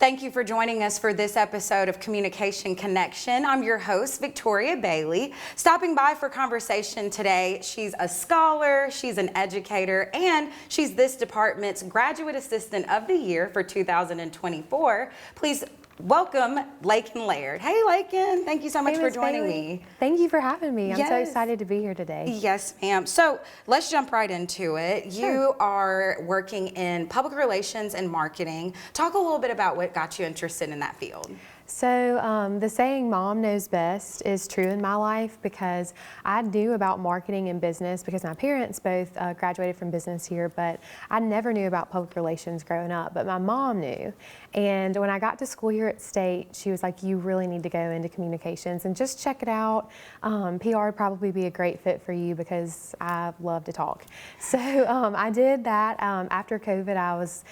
Thank you for joining us for this episode of Communication Connection. I'm your host, Victoria Bailey. Stopping by for conversation today, she's a scholar, she's an educator, and she's this department's Graduate Assistant of the Year for 2024. Please welcome Laken Laird. Hey Laken, thank you so much for joining me. Thank you for having me. I'm Yes. so excited to be here today. Yes, ma'am. So let's jump right into it. Sure. You are working in public relations and marketing. Talk a little bit about what got you interested in that field. So the saying "mom knows best" is true in my life because I knew about marketing and business because my parents both graduated from business here, but I never knew about public relations growing up, but my mom knew. And when I got to school here at State, she was like, you really need to go into communications and just check it out. PR would probably be a great fit for you because I love to talk. So I did that. After COVID, I was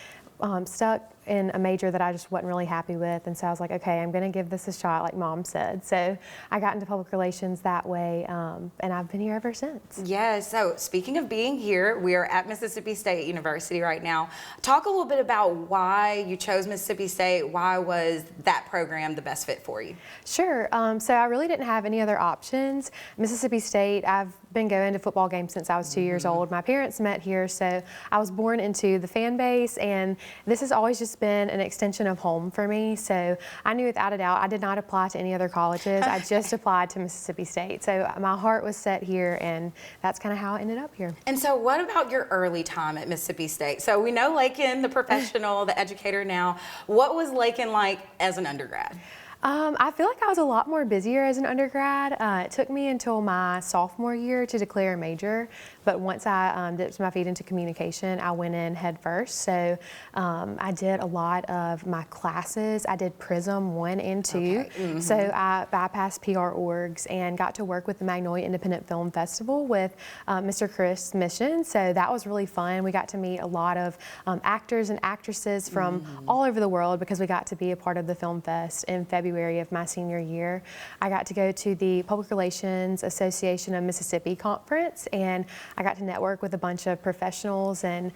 stuck in a major that I just wasn't really happy with, and so I was like, okay, I'm gonna give this a shot like mom said. So I got into public relations that way, and I've been here ever since. Yes, so speaking of being here, we are at Mississippi State University right now. Talk a little bit about why you chose Mississippi State. Why was that program the best fit for you? Sure, so I really didn't have any other options. Mississippi State, I've been going to football games since I was 2 years old. My parents met here, so I was born into the fan base, and this has always just been an extension of home for me. So I knew without a doubt I did not apply to any other colleges. I just applied to Mississippi State. So my heart was set here, and that's kind of how I ended up here. And so what about your early time at Mississippi State? So we know Laken, the professional, the educator now. What was Laken like as an undergrad? I feel like I was a lot more busier as an undergrad. It took me until my sophomore year to declare a major, but once I dipped my feet into communication, I went in head first. So I did a lot of my classes. I did Prism 1 and 2. Okay. So I bypassed PR orgs and got to work with the Magnolia Independent Film Festival with Mr. Chris Mission. So that was really fun. We got to meet a lot of actors and actresses from all over the world because we got to be a part of the Film Fest in February of my senior year. I got to go to the Public Relations Association of Mississippi conference, and I got to network with a bunch of professionals, and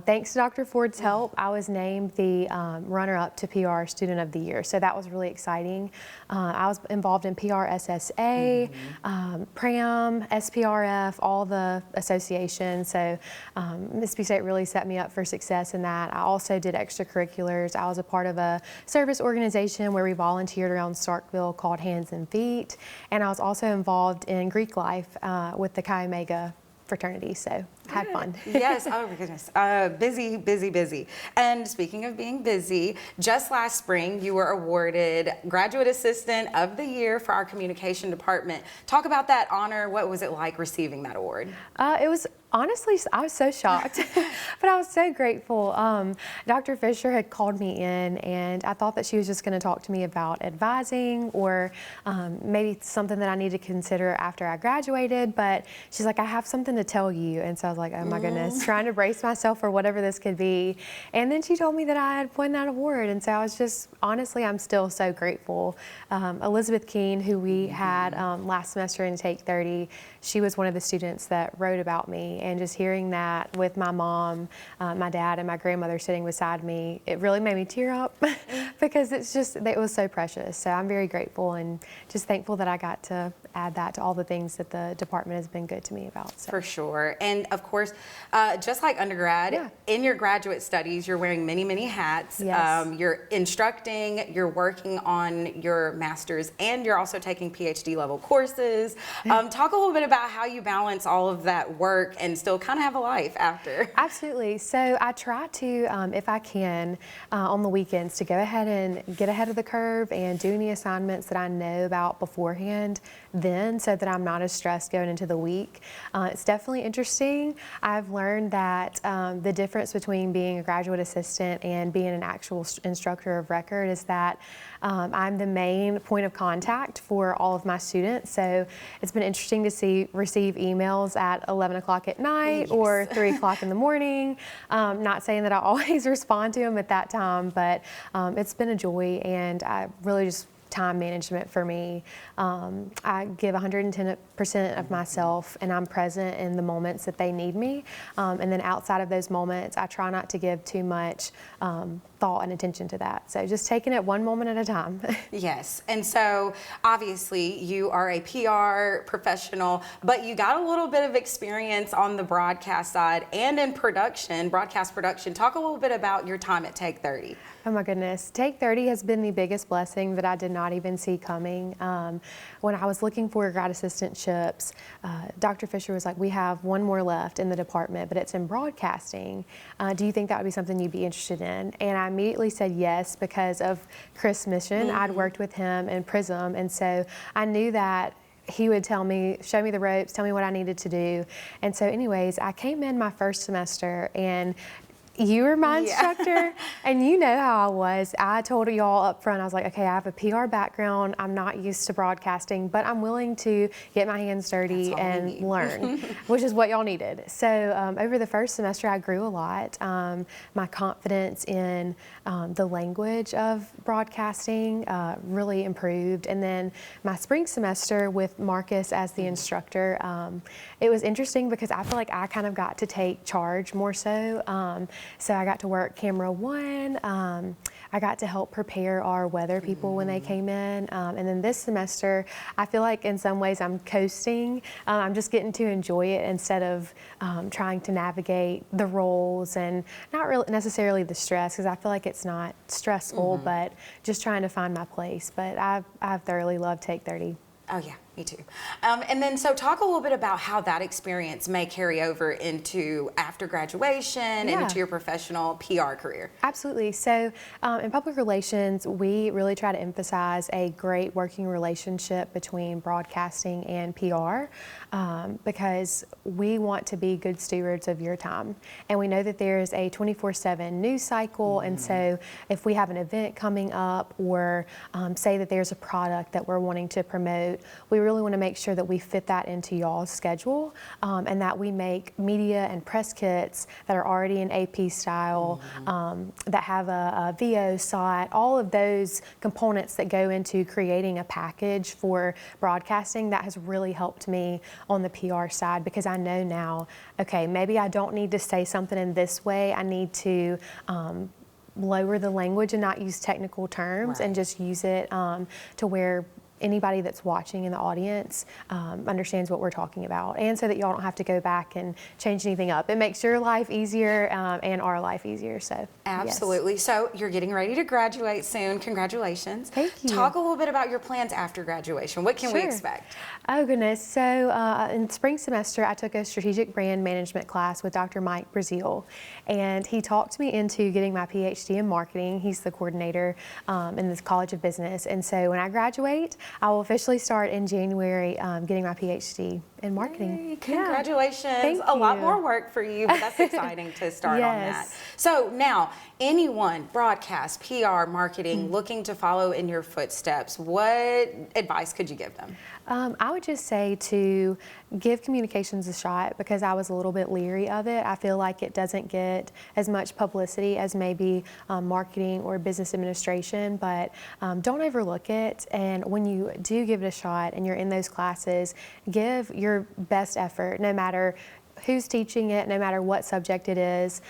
thanks to Dr. Ford's help, I was named the runner-up to PR Student of the Year. So that was really exciting. I was involved in PR SSA, PRAM, SPRF, all the associations. So Mississippi State really set me up for success in that. I also did extracurriculars. I was a part of a service organization where we volunteered around Starkville called Hands and Feet, and I was also involved in Greek life with the Chi Omega fraternity, so I had fun. Yes, oh my goodness. Busy, busy, busy. And speaking of being busy, just last spring you were awarded Graduate Assistant of the Year for our communication department. Talk about that honor. What was it like receiving that award? It was honestly, I was so shocked, but I was so grateful. Dr. Fisher had called me in, and I thought that she was just going to talk to me about advising or maybe something that I need to consider after I graduated, but she's like, I have something to tell you. And so I was like, oh my goodness, trying to brace myself for whatever this could be. And then she told me that I had won that award. And so I was just, honestly, I'm still so grateful. Elizabeth Keene, who we had last semester in Take 30, she was one of the students that wrote about me. And just hearing that with my mom, my dad, and my grandmother sitting beside me, it really made me tear up because it was so precious. So I'm very grateful and just thankful that I got to add that to all the things that the department has been good to me about. So. For sure. And of course, just like undergrad, in your graduate studies, you're wearing many, many hats. Yes. You're instructing, you're working on your master's, and you're also taking Ph.D. level courses. Talk a little bit about how you balance all of that work and still kind of have a life after. Absolutely. So I try to, if I can, on the weekends to go ahead and get ahead of the curve and do any assignments that I know about beforehand then so that I'm not as stressed going into the week. It's definitely interesting. I've learned that the difference between being a graduate assistant and being an actual instructor of record is that I'm the main point of contact for all of my students. So it's been interesting to receive emails at 11 o'clock at night or 3 o'clock in the morning. Not saying that I always respond to them at that time, but it's been a joy, and I really just time management for me. I give 110% of myself, and I'm present in the moments that they need me. And then outside of those moments, I try not to give too much thought and attention to that. So just taking it one moment at a time. Yes. And so obviously you are a PR professional, but you got a little bit of experience on the broadcast side and in production, broadcast production. Talk a little bit about your time at Take 30. Oh my goodness. Take 30 has been the biggest blessing that I did not even see coming. When I was looking for grad assistantships, Dr. Fisher was like, we have one more left in the department, but it's in broadcasting. Do you think that would be something you'd be interested in? And I immediately said yes because of Chris Mission. I'd worked with him in Prism, and so I knew that he would tell me, show me the ropes, tell me what I needed to do. And so anyways, I came in my first semester, and you were my instructor, and you know how I was. I told y'all up front, I was like, okay, I have a PR background. I'm not used to broadcasting, but I'm willing to get my hands dirty and learn, which is what y'all needed. So over the first semester, I grew a lot. My confidence in the language of broadcasting really improved. And then my spring semester with Marcus as the instructor, it was interesting because I feel like I kind of got to take charge more so. So I got to work camera one. I got to help prepare our weather people when they came in. And then this semester, I feel like in some ways I'm coasting. I'm just getting to enjoy it instead of trying to navigate the roles and not really necessarily the stress, because I feel like it's not stressful, but just trying to find my place. But I've thoroughly loved Take 30. Oh yeah, me too. And then so talk a little bit about how that experience may carry over into after graduation and into your professional PR career. Absolutely. So in public relations, we really try to emphasize a great working relationship between broadcasting and PR because we want to be good stewards of your time. And we know that there's a 24/7 news cycle. And so if we have an event coming up or say that there's a product that we're wanting to promote, we really want to make sure that we fit that into y'all's schedule and that we make media and press kits that are already in AP style, that have a VO site, all of those components that go into creating a package for broadcasting. That has really helped me on the PR side because I know now, okay, maybe I don't need to say something in this way. I need to lower the language and not use technical terms and just use it to where anybody that's watching in the audience understands what we're talking about, and so that y'all don't have to go back and change anything up. It makes your life easier and our life easier. So absolutely. Yes. So you're getting ready to graduate soon. Congratulations. Thank you. Talk a little bit about your plans after graduation. What can we expect? Oh goodness. So in spring semester, I took a strategic brand management class with Dr. Mike Brazil, and he talked me into getting my Ph.D. in marketing. He's the coordinator in the College of Business, and so when I graduate, I will officially start in January getting my Ph.D. in marketing. Yay, congratulations. Thank a you. lot more work for you, but that's exciting to start on that. So now, anyone, broadcast, PR, marketing, looking to follow in your footsteps, what advice could you give them? I would just say to give communications a shot because I was a little bit leery of it. I feel like it doesn't get as much publicity as maybe marketing or business administration, but don't overlook it. And when you do give it a shot and you're in those classes, give your best effort, no matter who's teaching it, no matter what subject it is.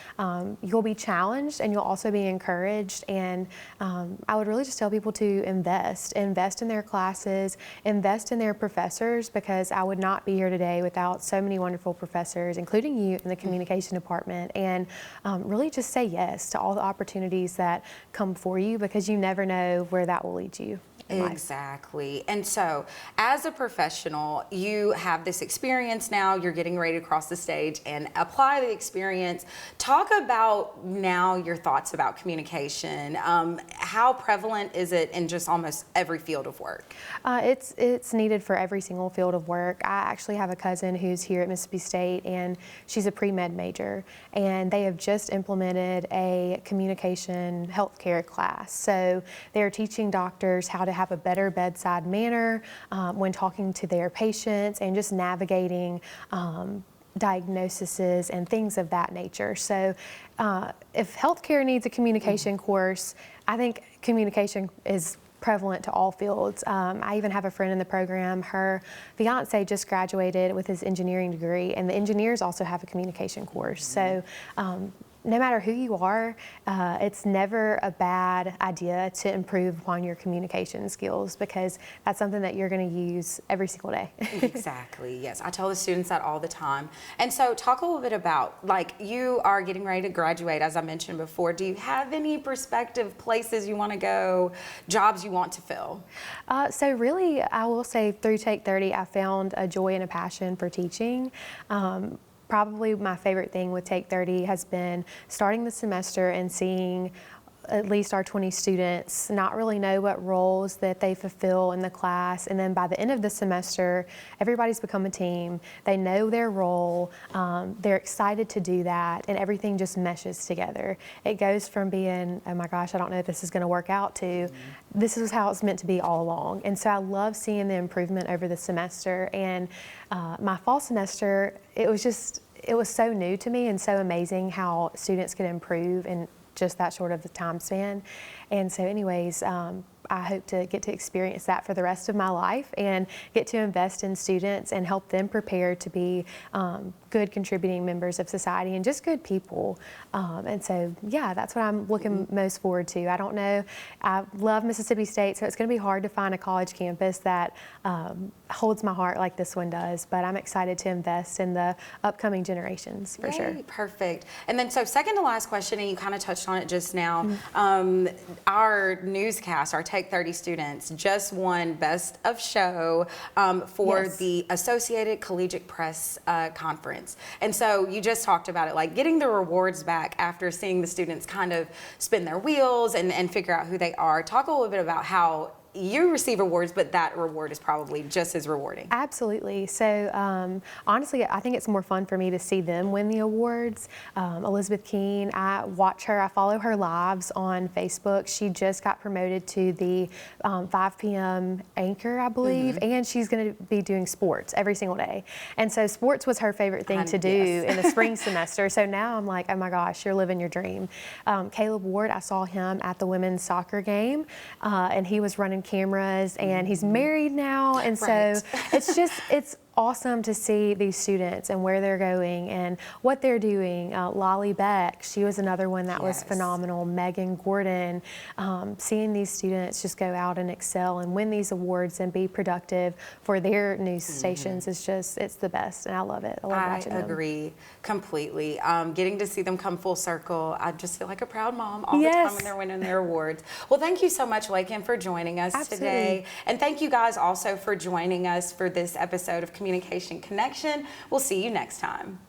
You'll be challenged and you'll also be encouraged. And I would really just tell people to invest in their classes, invest in their professors, because I would not be here today without so many wonderful professors, including you in the communication department. And really just say yes to all the opportunities that come for you, because you never know where that will lead you. Exactly. And so as a professional, you have this experience now, you're getting ready to cross the stage and apply the experience. Talk about now your thoughts about communication. How prevalent is it in just almost every field of work? It's needed for every single field of work. I actually have a cousin who's here at Mississippi State, and she's a pre-med major, and they have just implemented a communication healthcare class. So they're teaching doctors how to have a better bedside manner when talking to their patients and just navigating diagnoses and things of that nature. So if healthcare needs a communication course, I think communication is prevalent to all fields. I even have a friend in the program, her fiance just graduated with his engineering degree, and the engineers also have a communication course. So no matter who you are, it's never a bad idea to improve upon your communication skills, because that's something that you're going to use every single day. Exactly, yes. I tell the students that all the time. And so talk a little bit about, like, you are getting ready to graduate, as I mentioned before. Do you have any prospective places you want to go, jobs you want to fill? So really, I will say through Take 30, I found a joy and a passion for teaching. Probably my favorite thing with Take 30 has been starting the semester and seeing at least our 20 students not really know what roles that they fulfill in the class, and then by the end of the semester, everybody's become a team. They know their role, they're excited to do that, and everything just meshes together. It goes from being, oh my gosh, I don't know if this is going to work out, to this is how it's meant to be all along. And so I love seeing the improvement over the semester. And my fall semester, it was so new to me and so amazing how students could improve in just that short of the time span. And so anyways, I hope to get to experience that for the rest of my life and get to invest in students and help them prepare to be good contributing members of society and just good people. And so, yeah, that's what I'm looking most forward to. I don't know, I love Mississippi State, so it's going to be hard to find a college campus that holds my heart like this one does, but I'm excited to invest in the upcoming generations for sure. Perfect. And then, so second to last question, and you kind of touched on it just now, our newscast, our Take 30 students just won Best of Show for the Associated Collegiate Press Conference. And so you just talked about it, like getting the rewards back after seeing the students kind of spin their wheels and figure out who they are. Talk a little bit about how you receive awards, but that reward is probably just as rewarding. Absolutely. So honestly, I think it's more fun for me to see them win the awards. Elizabeth Keene, I watch her, I follow her lives on Facebook. She just got promoted to the 5 p.m. anchor, I believe, and she's going to be doing sports every single day. And so sports was her favorite thing to do in the spring semester. So now I'm like, oh my gosh, you're living your dream. Caleb Ward, I saw him at the women's soccer game, and he was running cameras, and he's married now, and so it's awesome to see these students and where they're going and what they're doing. Lolly Beck, she was another one that was phenomenal. Megan Gordon, seeing these students just go out and excel and win these awards and be productive for their news stations is just, it's the best, and I love it. I love watching them. I agree completely. Getting to see them come full circle, I just feel like a proud mom all the time when they're winning their awards. Well, thank you so much, Laken, for joining us today. And thank you guys also for joining us for this episode of Communication Connection. We'll see you next time.